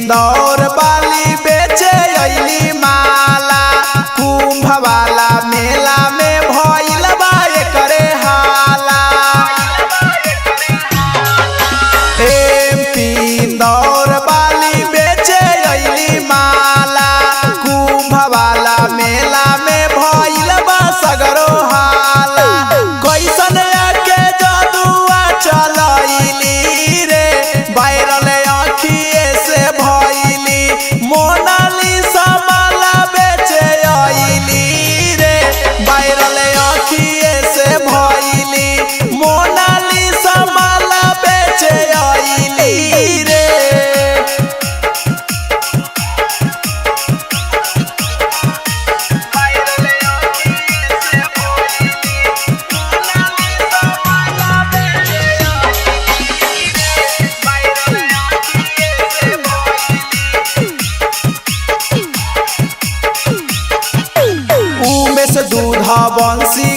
इंदौर वाली बेचे अइली माला, कुंभ वाला मेला में भइल बा एकरे हाला। एमपी इंदौर वाली बेचे अइली माला, कुंभ वाला मेला में भइल बा सगरो हाला। कैसन के जदुआ चलइली रे, वायरल आँखिए से भइली। मोनालिसा माला बेचे अइली रे, वायरल आँखिए से भइली। मोनालिसा माला बेचे अइली रे। उमेश दूधा बंसी